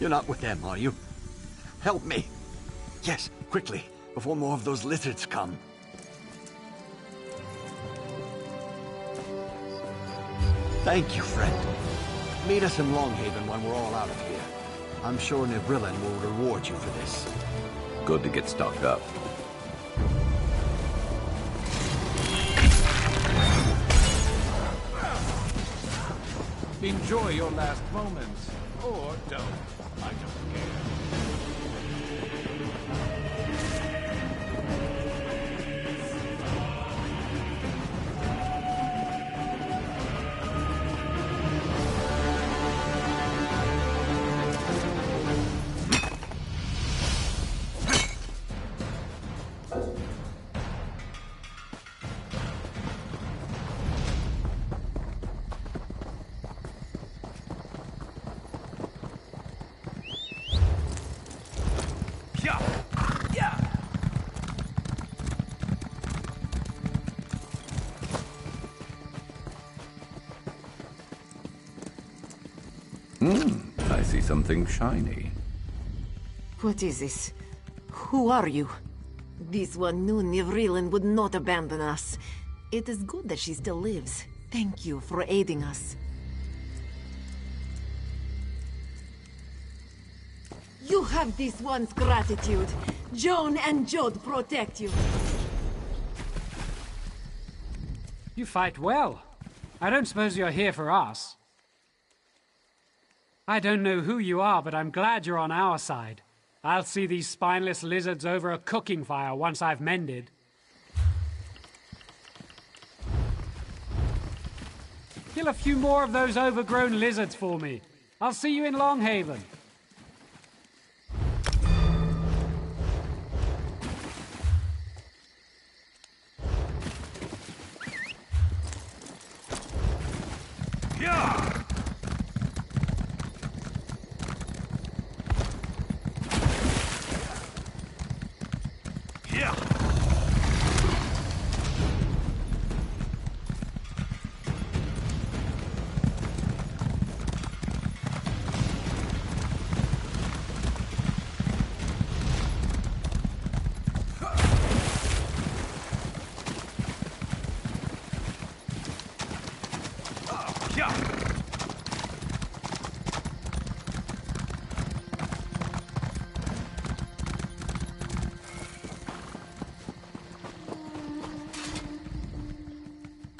You're not with them, are you? Help me. Yes, quickly, before more of those lizards come. Thank you, friend. Meet us in Longhaven when we're all out of here. I'm sure Nivrillen will reward you for this. Good to get stocked up. Enjoy your last moments, or don't. I don't care. I see something shiny. What is this? Who are you? This one knew Nivrillen would not abandon us. It is good that she still lives. Thank you for aiding us. You have this one's gratitude. Joan and Jod protect you. You fight well. I don't suppose you're here for us. I don't know who you are, but I'm glad you're on our side. I'll see these spineless lizards over a cooking fire once I've mended. Kill a few more of those overgrown lizards for me. I'll see you in Longhaven.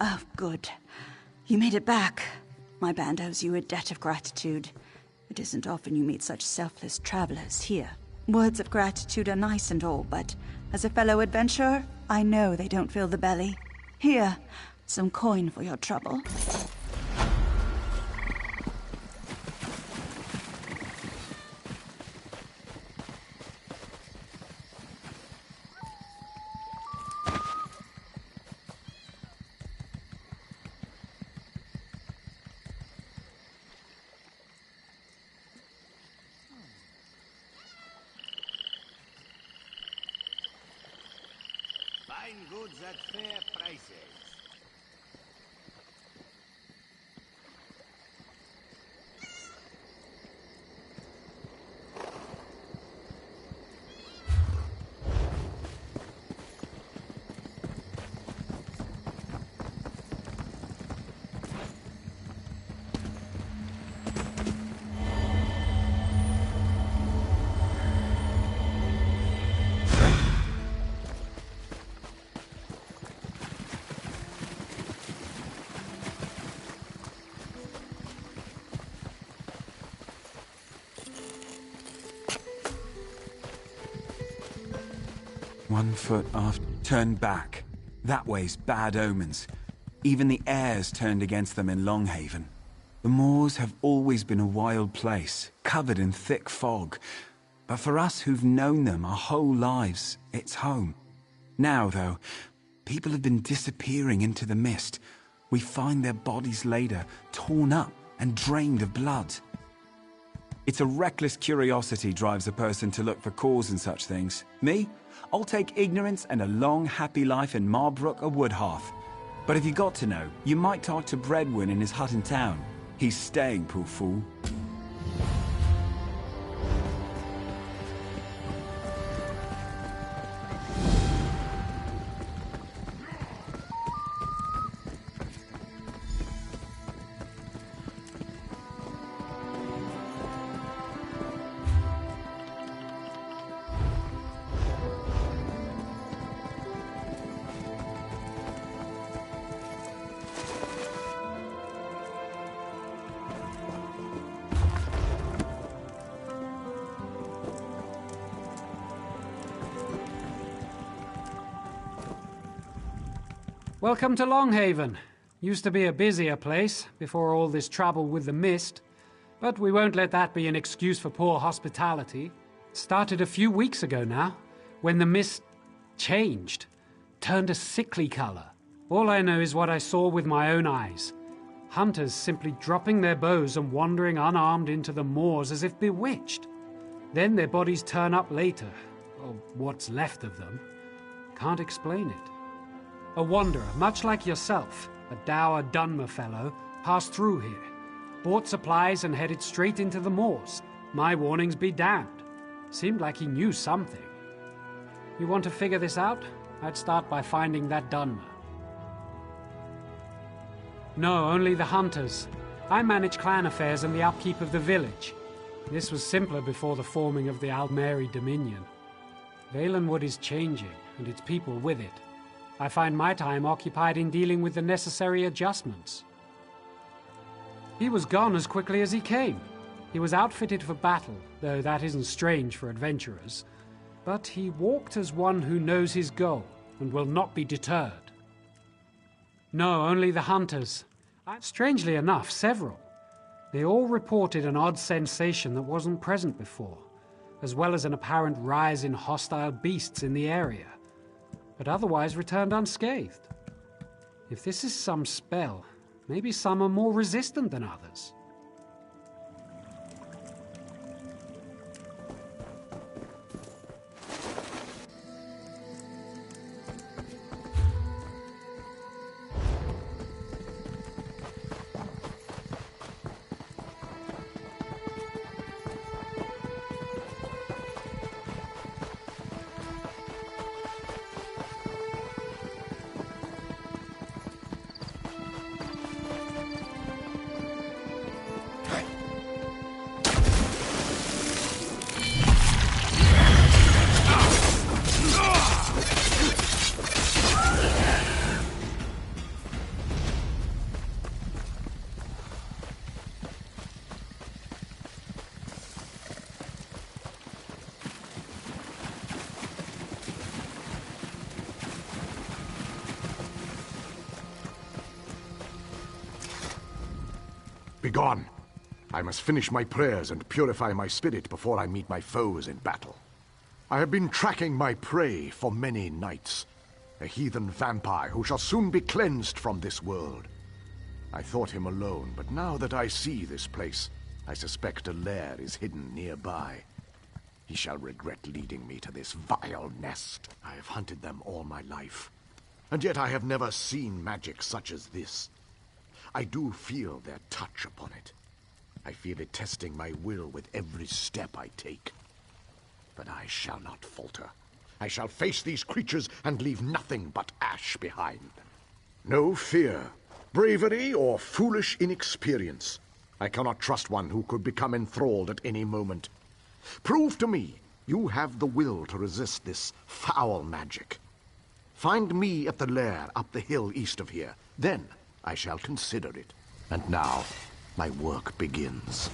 Oh, good. You made it back. My band owes you a debt of gratitude. It isn't often you meet such selfless travelers here. Words of gratitude are nice and all, but as a fellow adventurer, I know they don't fill the belly. Here, some coin for your trouble. Fine goods at fair prices. One foot after. Turn back. That way's bad omens. Even the air's turned against them in Longhaven. The moors have always been a wild place, covered in thick fog. But for us who've known them our whole lives, it's home. Now, though, people have been disappearing into the mist. We find their bodies later, torn up and drained of blood. It's a reckless curiosity drives a person to look for cause in such things. Me? I'll take ignorance and a long, happy life in Marbrook or Woodhearth. But if you got to know, you might talk to Breadwin in his hut in town. He's staying, poor fool. Welcome to Longhaven. Used to be a busier place before all this trouble with the mist. But we won't let that be an excuse for poor hospitality. Started a few weeks ago now, when the mist changed, turned a sickly color. All I know is what I saw with my own eyes. Hunters simply dropping their bows and wandering unarmed into the moors as if bewitched. Then their bodies turn up later, or what's left of them. Can't explain it. A wanderer, much like yourself, a dour Dunmer fellow, passed through here, bought supplies and headed straight into the moors. My warnings be damned. Seemed like he knew something. You want to figure this out? I'd start by finding that Dunmer. No, only the hunters. I manage clan affairs and the upkeep of the village. This was simpler before the forming of the Almeri Dominion. Valenwood is changing, and its people with it. I find my time occupied in dealing with the necessary adjustments. He was gone as quickly as he came. He was outfitted for battle, though that isn't strange for adventurers. But he walked as one who knows his goal, and will not be deterred. No, only the hunters. Strangely enough, several. They all reported an odd sensation that wasn't present before, as well as an apparent rise in hostile beasts in the area, but otherwise returned unscathed. If this is some spell, maybe some are more resistant than others. Begone! I must finish my prayers and purify my spirit before I meet my foes in battle. I have been tracking my prey for many nights. A heathen vampire who shall soon be cleansed from this world. I thought him alone, but now that I see this place, I suspect a lair is hidden nearby. He shall regret leading me to this vile nest. I have hunted them all my life, and yet I have never seen magic such as this. I do feel their touch upon it. I feel it testing my will with every step I take. But I shall not falter. I shall face these creatures and leave nothing but ash behind. No fear, bravery, or foolish inexperience. I cannot trust one who could become enthralled at any moment. Prove to me you have the will to resist this foul magic. Find me at the lair up the hill east of here. Then I shall consider it. And now, my work begins.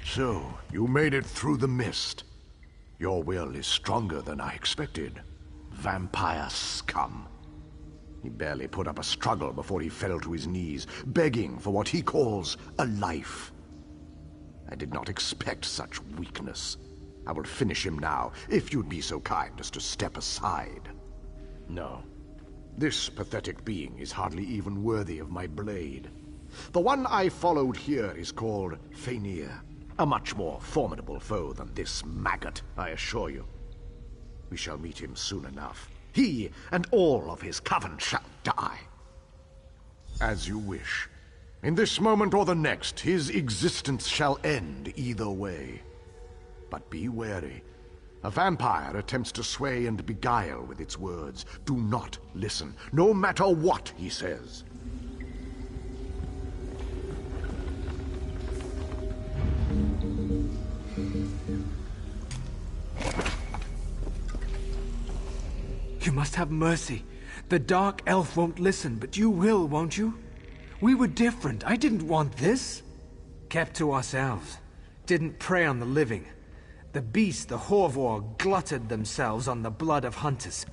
So, you made it through the mist. Your will is stronger than I expected. Vampire scum. He barely put up a struggle before he fell to his knees, begging for what he calls a life. I did not expect such weakness. I will finish him now, if you'd be so kind as to step aside. No. This pathetic being is hardly even worthy of my blade. The one I followed here is called Fenir, a much more formidable foe than this maggot, I assure you. We shall meet him soon enough. He and all of his coven shall die. As you wish. In this moment or the next, his existence shall end either way. But be wary. A vampire attempts to sway and beguile with its words. Do not listen, no matter what he says. You must have mercy. The Dark Elf won't listen, but you will, won't you? We were different. I didn't want this. Kept to ourselves. Didn't prey on the living. The beasts, the Horvor, glutted themselves on the blood of hunters.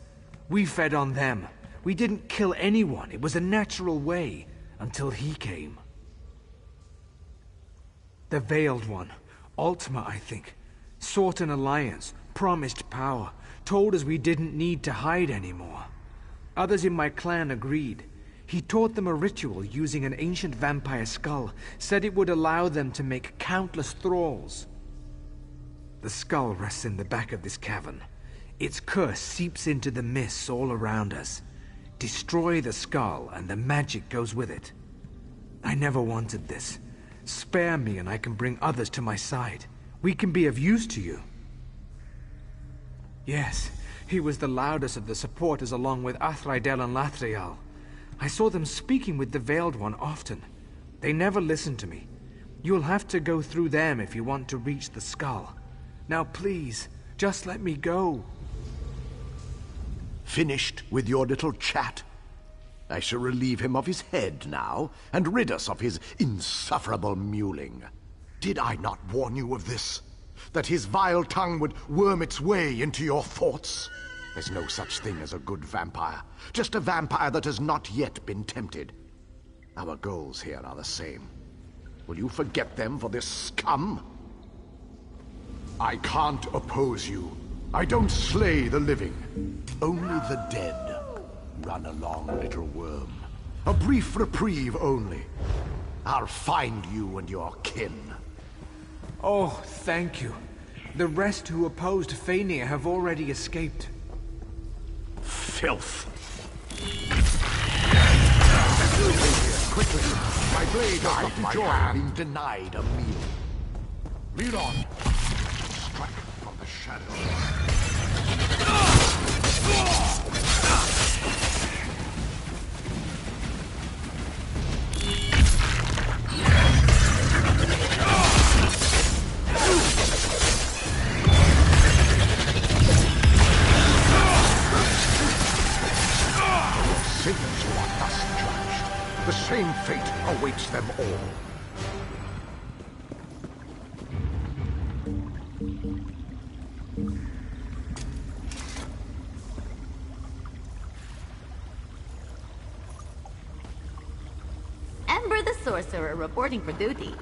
We fed on them. We didn't kill anyone. It was a natural way, until he came. The Veiled One, Ultima, I think, sought an alliance, promised power, told us we didn't need to hide anymore. Others in my clan agreed. He taught them a ritual using an ancient vampire skull, said it would allow them to make countless thralls. The skull rests in the back of this cavern. Its curse seeps into the mists all around us. Destroy the skull and the magic goes with it. I never wanted this. Spare me and I can bring others to my side. We can be of use to you. Yes, he was the loudest of the supporters along with Athraidel and Lathriel. I saw them speaking with the Veiled One often. They never listened to me. You'll have to go through them if you want to reach the skull. Now please, just let me go. Finished with your little chat? I shall relieve him of his head now, and rid us of his insufferable mewling. Did I not warn you of this? That his vile tongue would worm its way into your thoughts? There's no such thing as a good vampire. Just a vampire that has not yet been tempted. Our goals here are the same. Will you forget them for this scum? I can't oppose you. I don't slay the living. Only the dead. Run along, little worm. A brief reprieve only. I'll find you and your kin. Oh, thank you. The rest who opposed Fenir have already escaped. Filth. Quickly, my blade has not joy being denied a meal. Lead on. Strike from the shadows. Since you are thus judged, the same fate awaits them all. Ember the Sorcerer reporting for duty.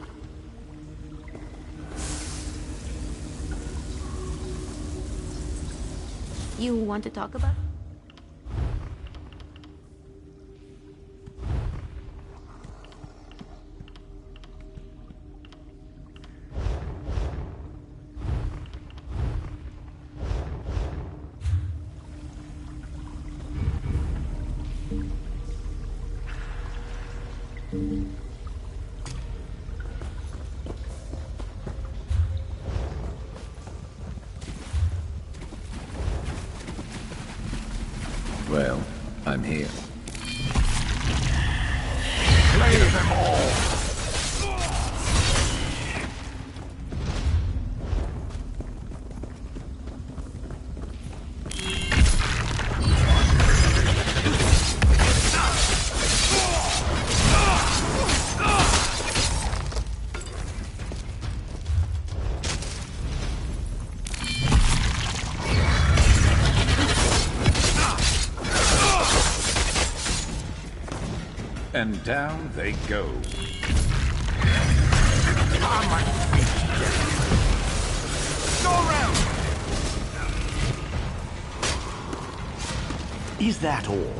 You want to talk about? Well, I'm here. Slay them all! And down they go. Go around! Is that all?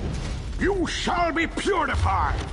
You shall be purified!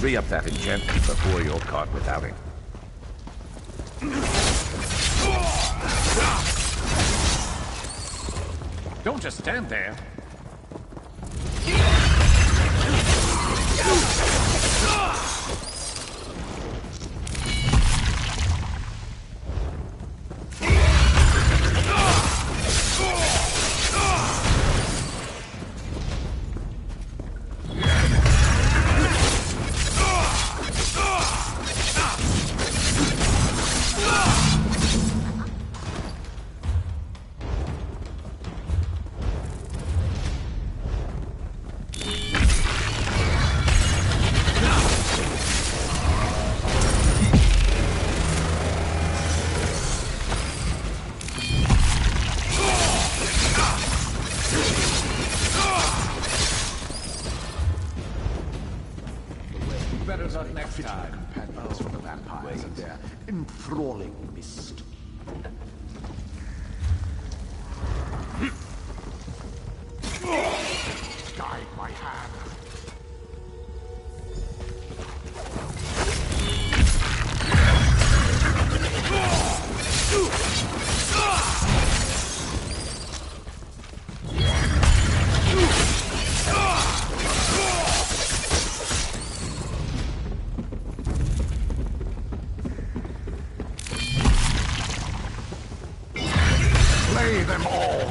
Re-up that enchantment before you're caught without it. Don't just stand there. Better luck next time. Companions for the vampires and their enthralling mist. Guide my hand. Slay them all!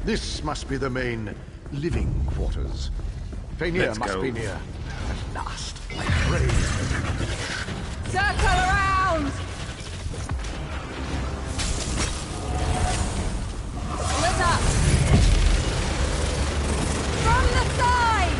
This must be the main living quarters. Faenir must be near. At last, I pray. Circle around! Split up! From the side!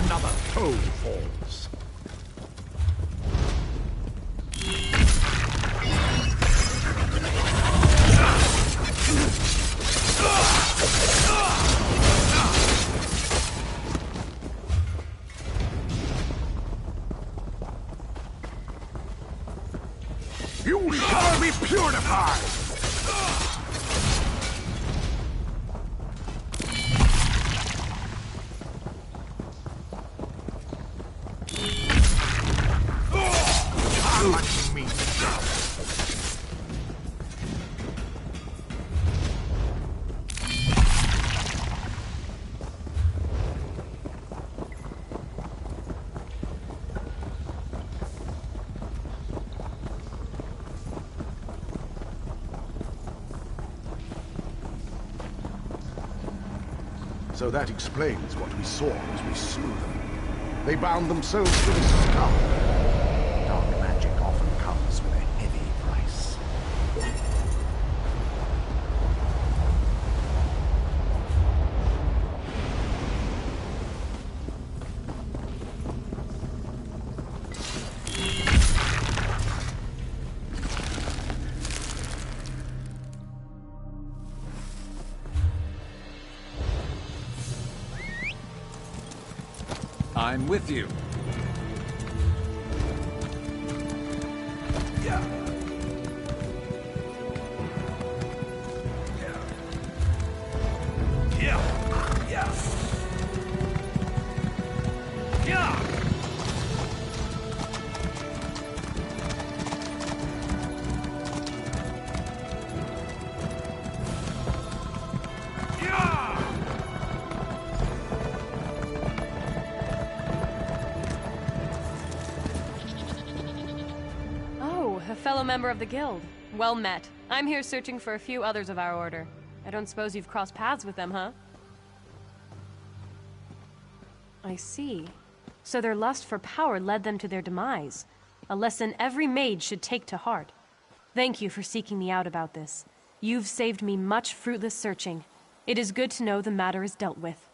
Another toe falls. You shall be purified! So that explains what we saw as we slew them. They bound themselves to the skull. Dark magic often comes with a heavy price. I'm with you. Yeah. Yeah. Yeah. Yeah. Fellow member of the guild. Well met. I'm here searching for a few others of our order. I don't suppose you've crossed paths with them, huh? I see. So their lust for power led them to their demise. A lesson every mage should take to heart. Thank you for seeking me out about this. You've saved me much fruitless searching. It is good to know the matter is dealt with.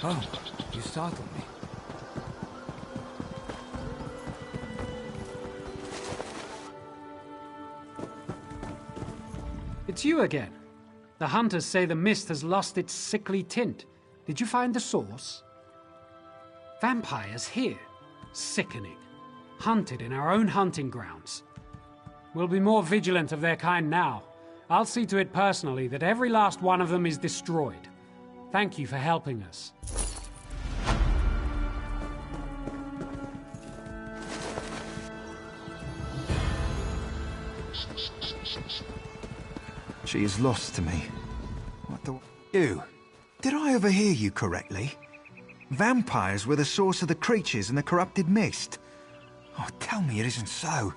Oh, you startled me. It's you again. The hunters say the mist has lost its sickly tint. Did you find the source? Vampires here. Sickening. Hunted in our own hunting grounds. We'll be more vigilant of their kind now. I'll see to it personally that every last one of them is destroyed. Thank you for helping us. She is lost to me. What the... You? Did I overhear you correctly? Vampires were the source of the creatures in the corrupted mist. Oh, tell me it isn't so.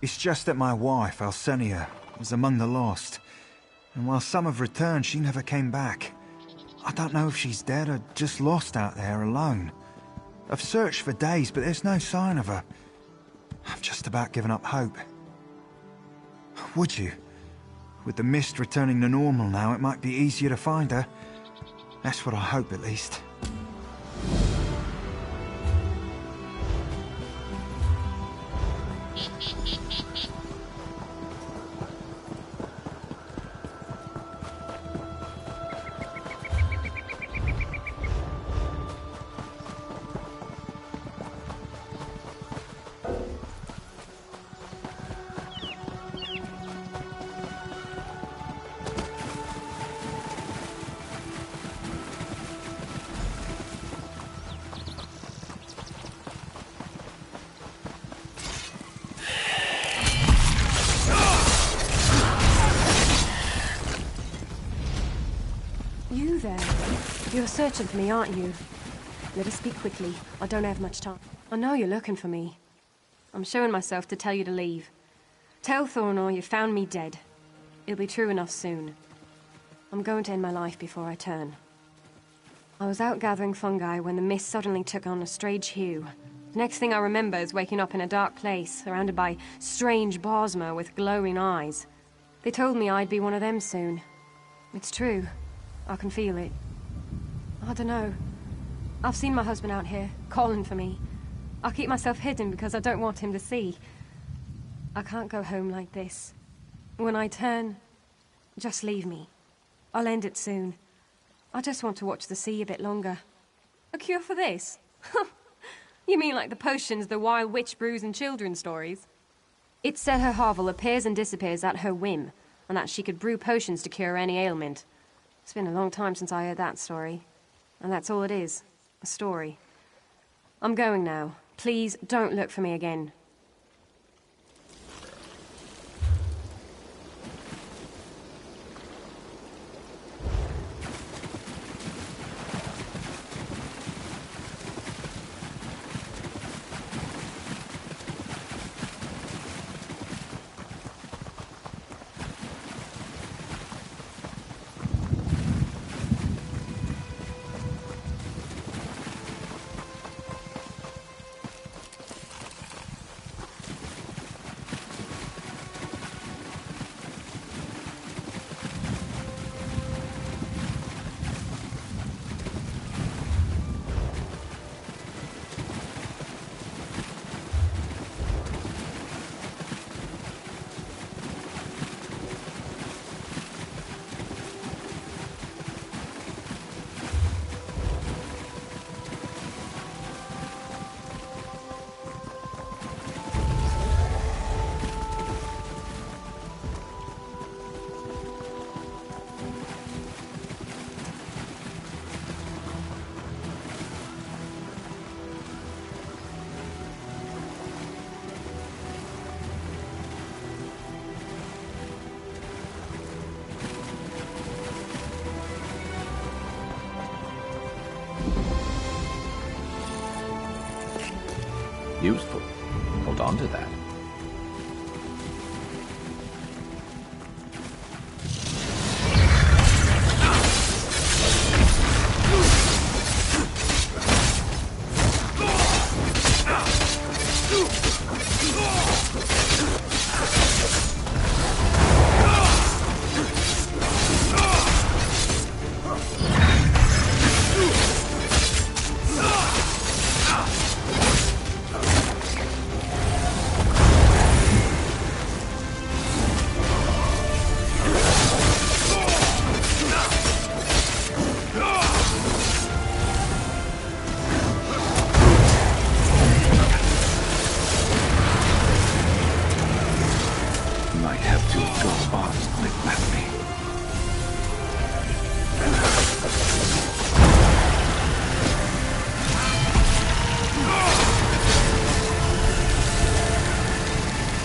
It's just that my wife, Alcenia, was among the lost. And while some have returned, she never came back. I don't know if she's dead or just lost out there alone. I've searched for days, but there's no sign of her. I've just about given up hope. Would you? With the mist returning to normal now, it might be easier to find her. That's what I hope, at least. You there? You're searching for me, aren't you? Let us speak quickly. I don't have much time. I know you're looking for me. I'm showing myself to tell you to leave. Tell Thornor you found me dead. It'll be true enough soon. I'm going to end my life before I turn. I was out gathering fungi when the mist suddenly took on a strange hue. The next thing I remember is waking up in a dark place, surrounded by strange bosma with glowing eyes. They told me I'd be one of them soon. It's true. I can feel it. I don't know. I've seen my husband out here, calling for me. I'll keep myself hidden because I don't want him to see. I can't go home like this. When I turn, just leave me. I'll end it soon. I just want to watch the sea a bit longer. A cure for this? You mean like the potions the wild witch brews in children's stories? It's said her hovel appears and disappears at her whim, and that she could brew potions to cure any ailment. It's been a long time since I heard that story. And that's all it is. A story. I'm going now. Please, don't look for me again. Useful. Hold on to that.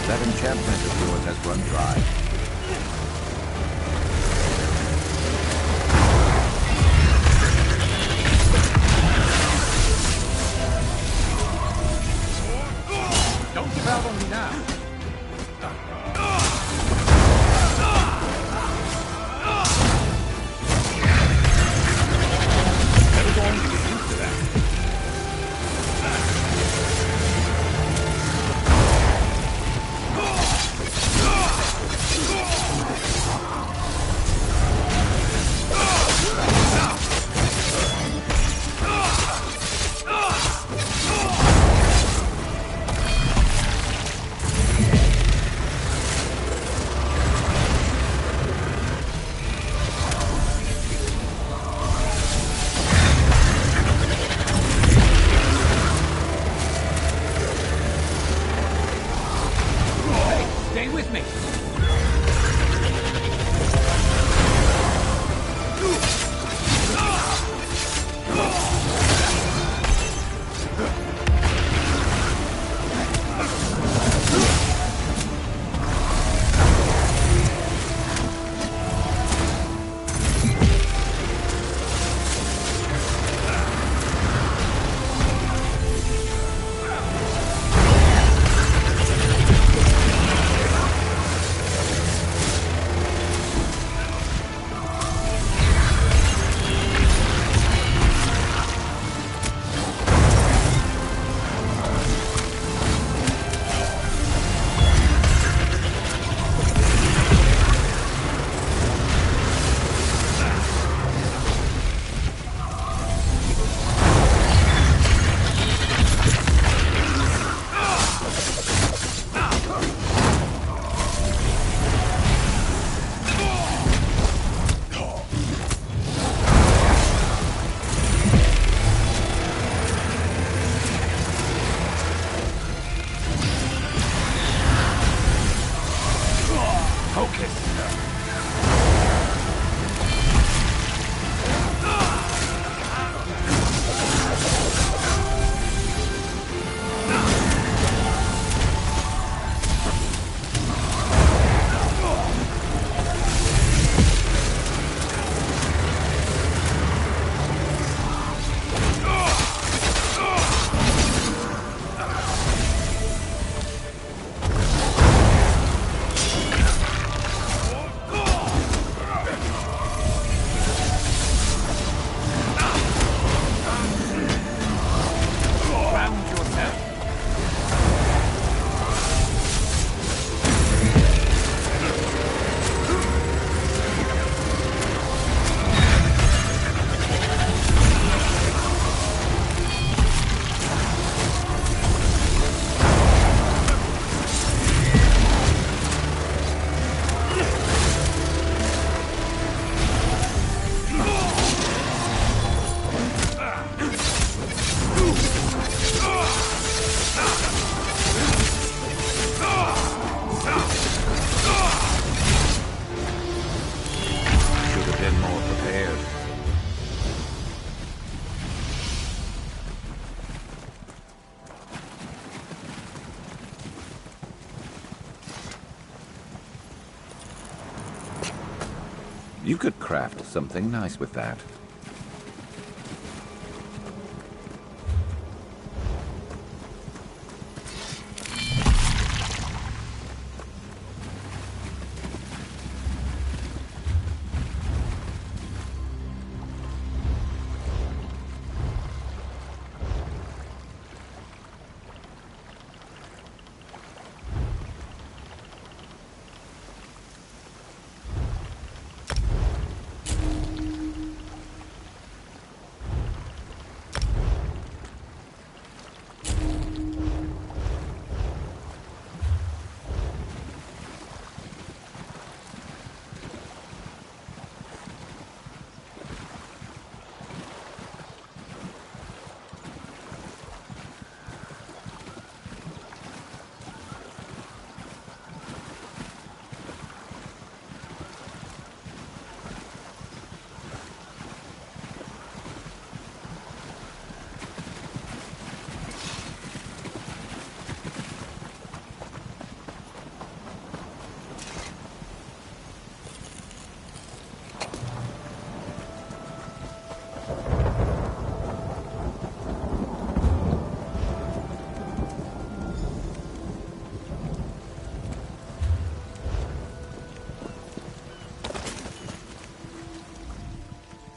That enchantment of yours has run dry. Don't give out on me now. Never going to get used to that. Stay with me. You could craft something nice with that.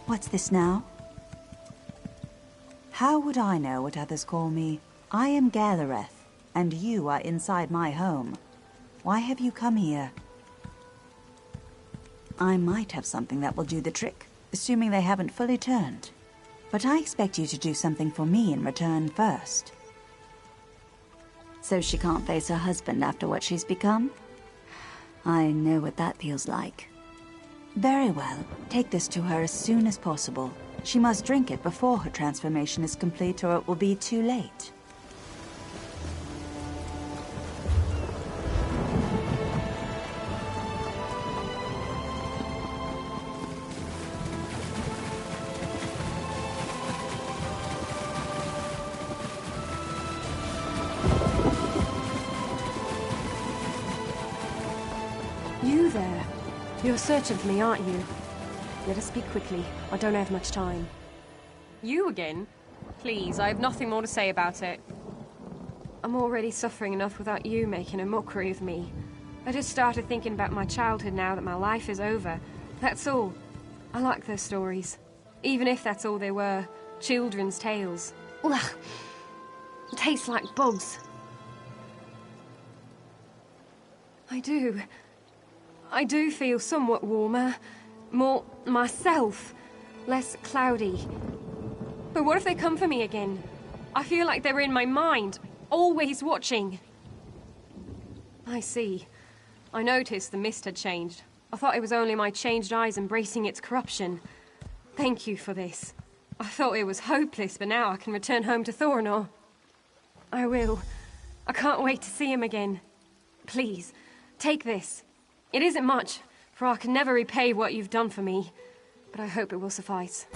What's this now? How would I know what others call me? I am Galareth, and you are inside my home. Why have you come here? I might have something that will do the trick, assuming they haven't fully turned. But I expect you to do something for me in return first. So she can't face her husband after what she's become? I know what that feels like. Very well. Take this to her as soon as possible. She must drink it before her transformation is complete, or it will be too late. You there? You're searching for me, aren't you? Let us speak quickly. I don't have much time. You again? Please, I have nothing more to say about it. I'm already suffering enough without you making a mockery of me. I just started thinking about my childhood now that my life is over. That's all. I like those stories. Even if that's all they were. Children's tales. Ugh. Tastes like bugs. I do feel somewhat warmer. More myself. Less cloudy. But what if they come for me again? I feel like they're in my mind, always watching. I see. I noticed the mist had changed. I thought it was only my changed eyes embracing its corruption. Thank you for this. I thought it was hopeless, but now I can return home to Thorinor. I will. I can't wait to see him again. Please, take this. It isn't much, for I can never repay what you've done for me, but I hope it will suffice.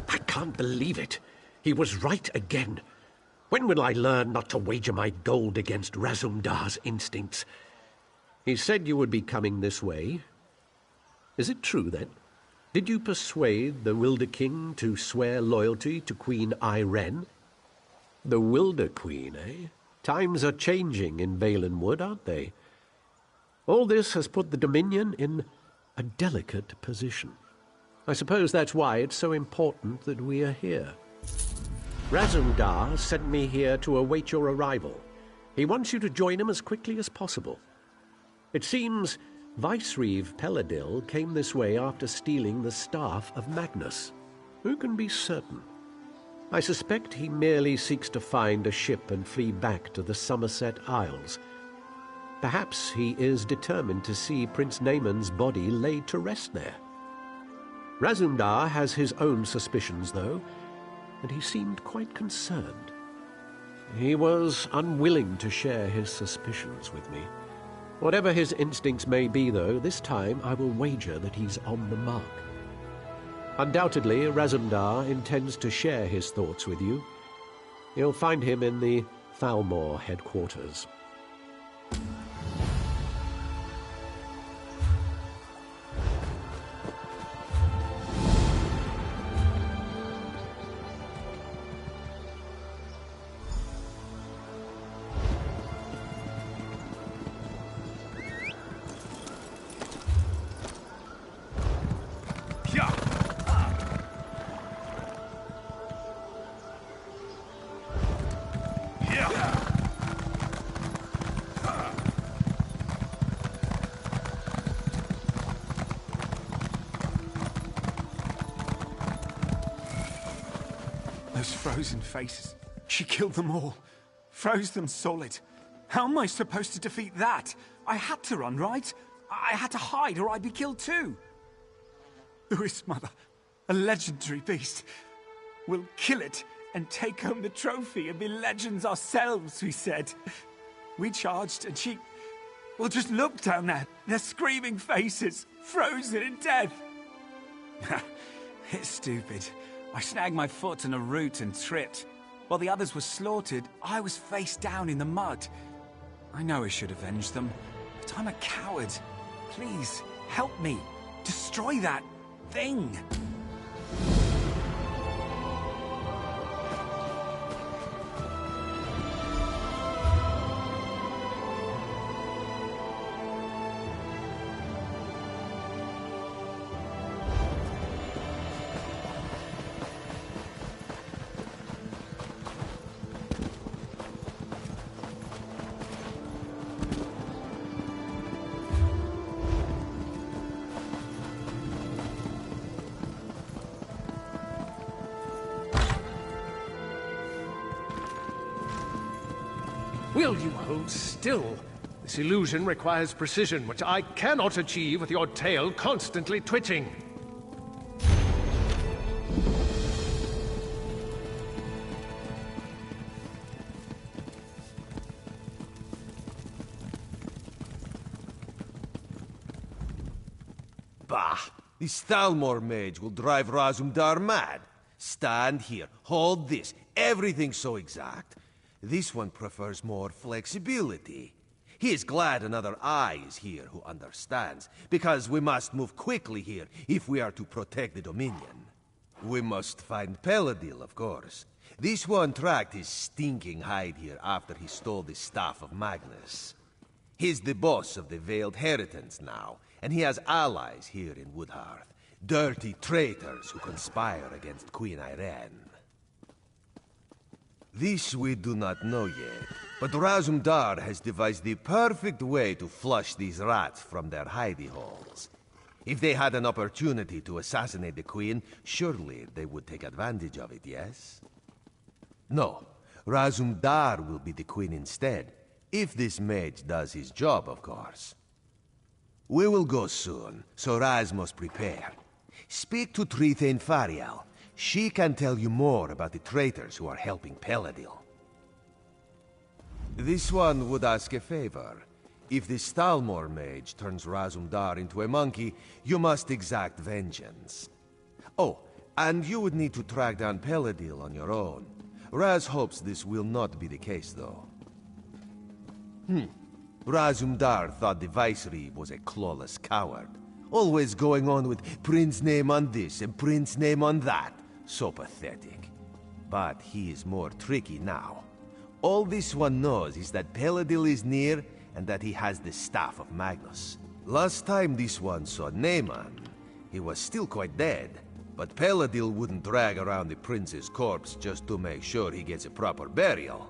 I can't believe it. He was right again. When will I learn not to wager my gold against Razumdar's instincts? He said you would be coming this way. Is it true, then? Did you persuade the Wilder King to swear loyalty to Queen Irene? The Wilder Queen, eh? Times are changing in Valenwood, aren't they? All this has put the Dominion in a delicate position. I suppose that's why it's so important that we are here. Razumdar sent me here to await your arrival. He wants you to join him as quickly as possible. It seems Vicereeve Peladil came this way after stealing the staff of Magnus. Who can be certain? I suspect he merely seeks to find a ship and flee back to the Somerset Isles. Perhaps he is determined to see Prince Naaman's body laid to rest there. Razumdar has his own suspicions, though, and he seemed quite concerned. He was unwilling to share his suspicions with me. Whatever his instincts may be, though, this time I will wager that he's on the mark. Undoubtedly, Razumdar intends to share his thoughts with you. You'll find him in the Thalmor headquarters. Those frozen faces. She killed them all. Froze them solid. How am I supposed to defeat that? I had to run, right? I had to hide or I'd be killed too. Who is Mother? A legendary beast. We'll kill it and take home the trophy and be legends ourselves, we said. We charged and she... Well, just look down there. Their screaming faces, frozen in death. It's stupid. I snagged my foot in a root and tripped. While the others were slaughtered, I was face down in the mud. I know I should avenge them, but I'm a coward. Please, help me. Destroy that thing. Will you hold still? This illusion requires precision, which I cannot achieve with your tail constantly twitching. Bah! This Thalmor mage will drive Razumdar mad. Stand here, hold this, everything's so exact. This one prefers more flexibility. He is glad another eye is here who understands, because we must move quickly here if we are to protect the Dominion. We must find Peladil, of course. This one tracked his stinking hide here after he stole the Staff of Magnus. He's the boss of the Veiled Heritance now, and he has allies here in Woodhearth. Dirty traitors who conspire against Queen Irene. This we do not know yet, but Razumdar has devised the perfect way to flush these rats from their hidey holes. If they had an opportunity to assassinate the Queen, surely they would take advantage of it, yes? No, Razumdar will be the Queen instead, if this mage does his job, of course. We will go soon, so Raz must prepare. Speak to Trithane Fariel. She can tell you more about the traitors who are helping Peladil. This one would ask a favor. If the Stalmor mage turns Razumdar into a monkey, you must exact vengeance. Oh, and you would need to track down Peladil on your own. Raz hopes this will not be the case, though. Razumdar thought the Vicereeve was a clawless coward. Always going on with Prince name on this and Prince name on that. So pathetic. But he is more tricky now. All this one knows is that Peladil is near and that he has the Staff of Magnus. Last time this one saw Naaman, he was still quite dead. But Peladil wouldn't drag around the prince's corpse just to make sure he gets a proper burial.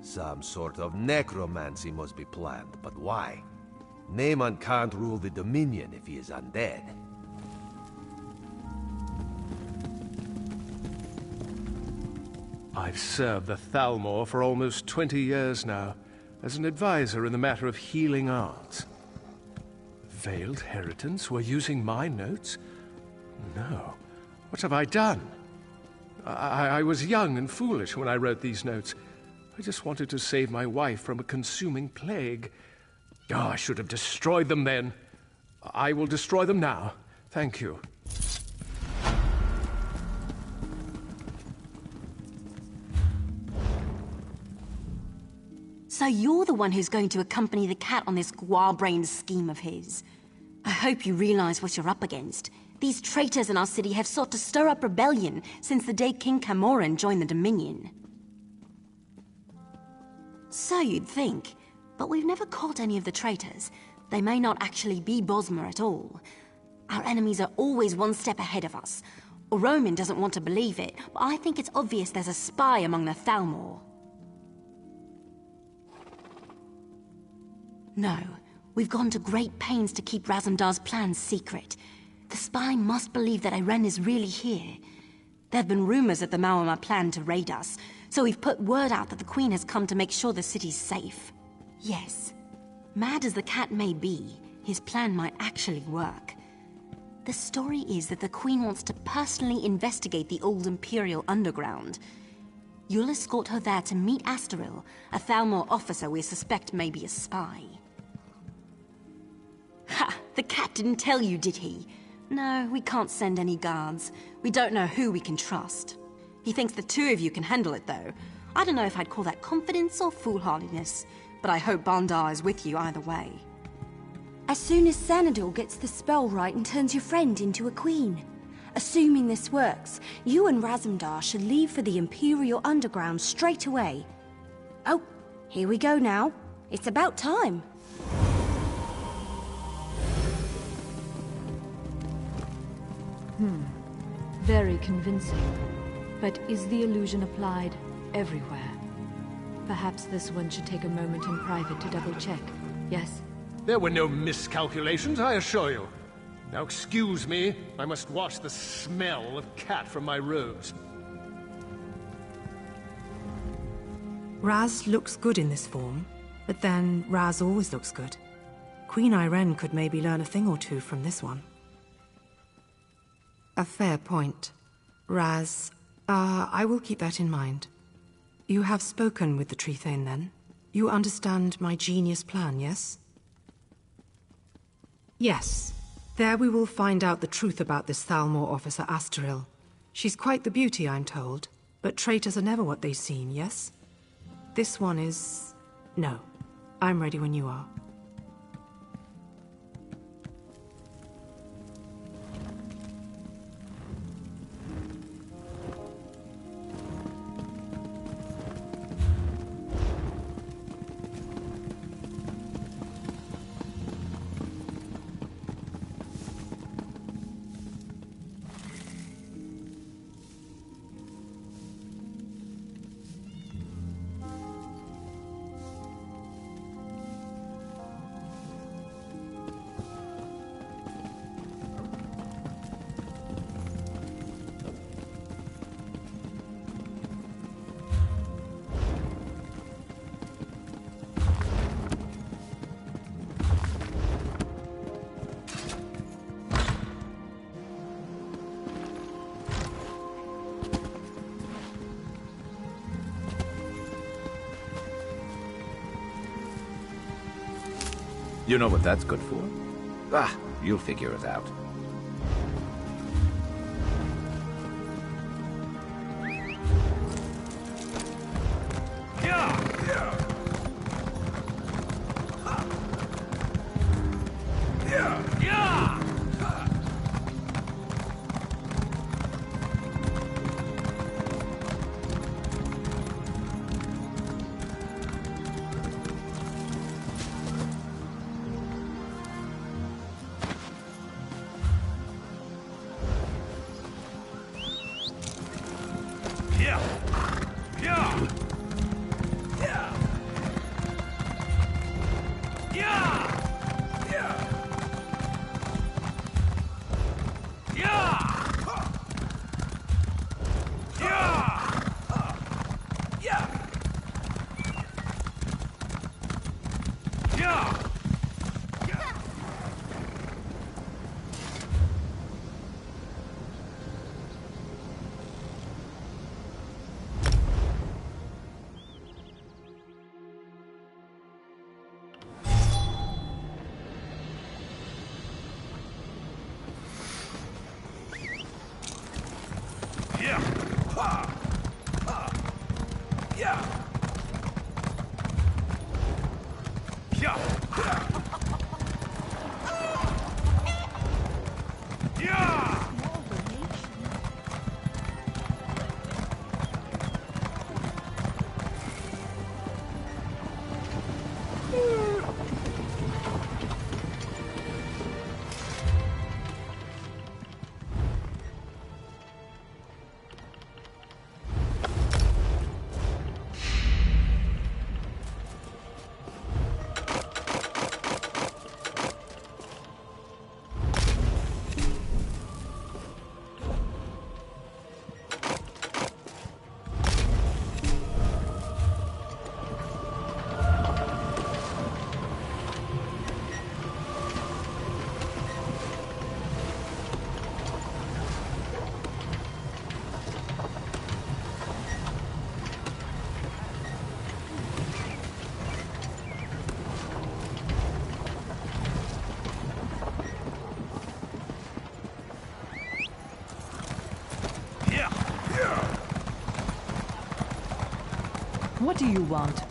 Some sort of necromancy must be planned, but why? Naaman can't rule the Dominion if he is undead. I've served the Thalmor for almost 20 years now, as an advisor in the matter of healing arts. Veiled Heritance were using my notes? No. What have I done? I was young and foolish when I wrote these notes. I just wanted to save my wife from a consuming plague. Oh, I should have destroyed them then. I will destroy them now. Thank you. So you're the one who's going to accompany the cat on this square-brained scheme of his. I hope you realize what you're up against. These traitors in our city have sought to stir up rebellion since the day King Camoran joined the Dominion. So you'd think, but we've never caught any of the traitors. They may not actually be Bosmer at all. Our enemies are always one step ahead of us. Roman doesn't want to believe it, but I think it's obvious there's a spy among the Thalmor. No, we've gone to great pains to keep Razumdar's plans secret. The spy must believe that Irene is really here. There have been rumors that the Maorma plan to raid us, so we've put word out that the Queen has come to make sure the city's safe. Yes, mad as the cat may be, his plan might actually work. The story is that the Queen wants to personally investigate the old Imperial underground. You'll escort her there to meet Astaril, a Thalmor officer we suspect may be a spy. Ha! The cat didn't tell you, did he? No, we can't send any guards. We don't know who we can trust. He thinks the two of you can handle it, though. I don't know if I'd call that confidence or foolhardiness, but I hope Bandar is with you either way. As soon as Xanadu gets the spell right and turns your friend into a queen. Assuming this works, you and Razumdar should leave for the Imperial Underground straight away. Oh, here we go now. It's about time. Very convincing. But is the illusion applied everywhere? Perhaps this one should take a moment in private to double-check, yes? There were no miscalculations, I assure you. Now excuse me, I must wash the smell of cat from my robes. Raz looks good in this form, but then Raz always looks good. Queen Irene could maybe learn a thing or two from this one. A fair point. Raz, I will keep that in mind. You have spoken with the Tree Thane, then? You understand my genius plan, yes? Yes. There we will find out the truth about this Thalmor officer Astaril. She's quite the beauty, I'm told, but traitors are never what they seem, yes? This one is... No. I'm ready when you are. You know what that's good for? Ah, you'll figure it out. do you want?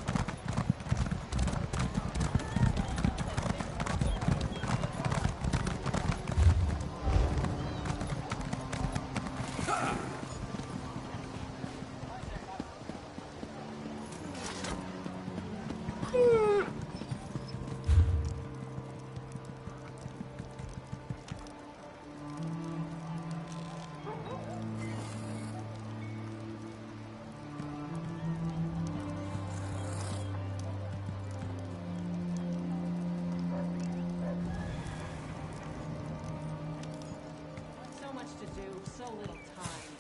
So much to do, so little time.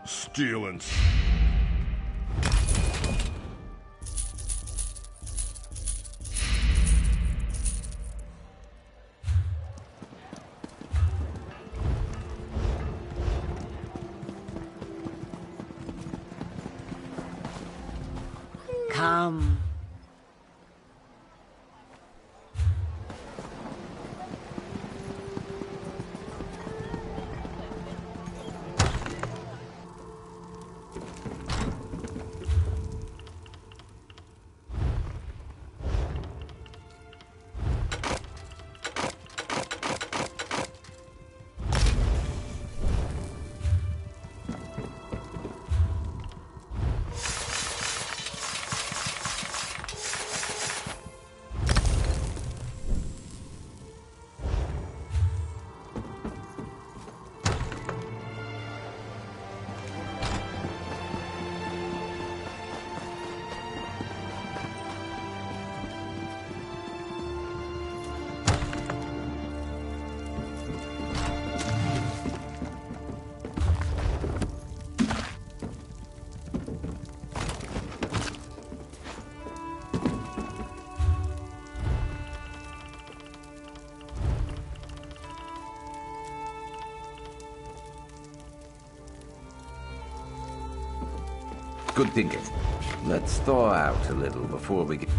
Stealing. Come. Good thinking. Let's thaw out a little before we get...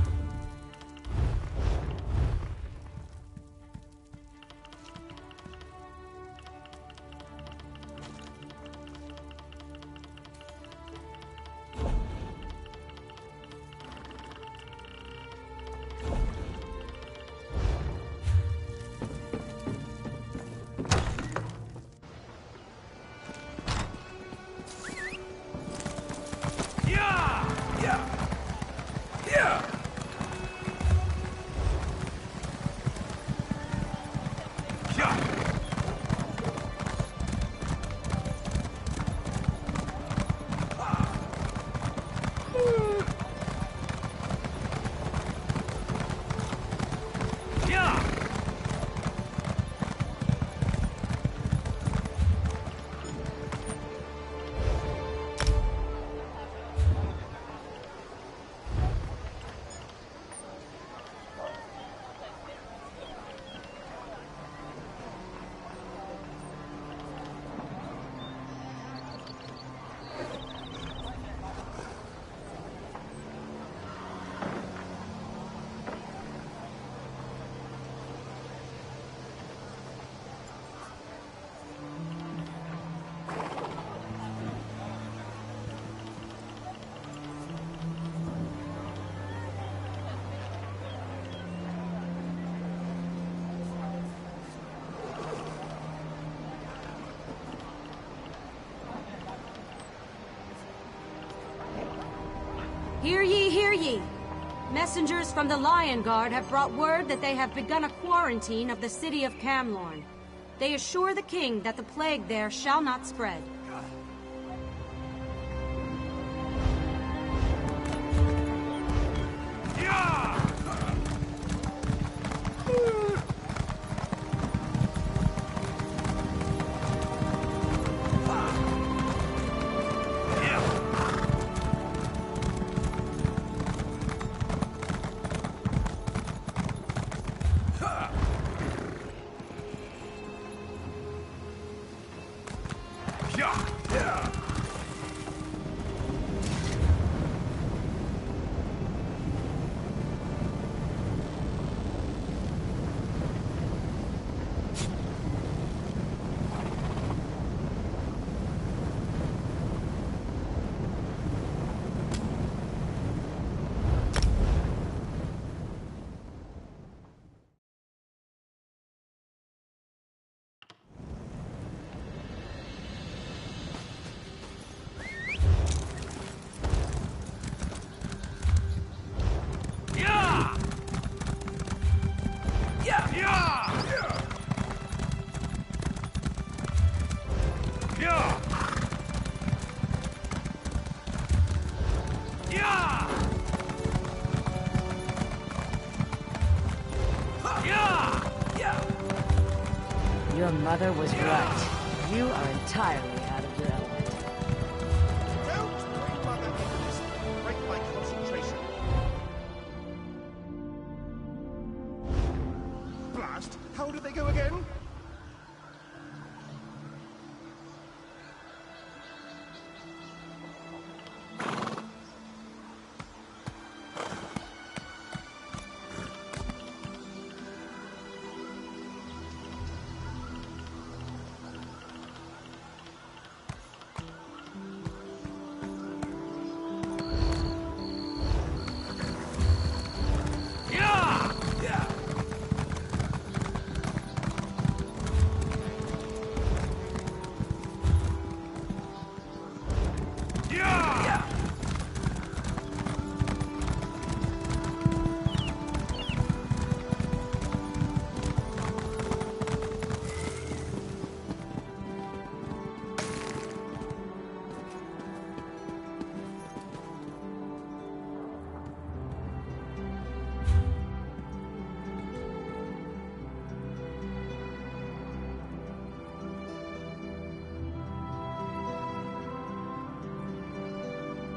Hear ye, hear ye! Messengers from the Lion Guard have brought word that they have begun a quarantine of the city of Camlorn. They assure the king that the plague there shall not spread. Your mother was right. You are entirely out of your element. Don't bring Mother into this. Break my concentration. Blast! How did they go again?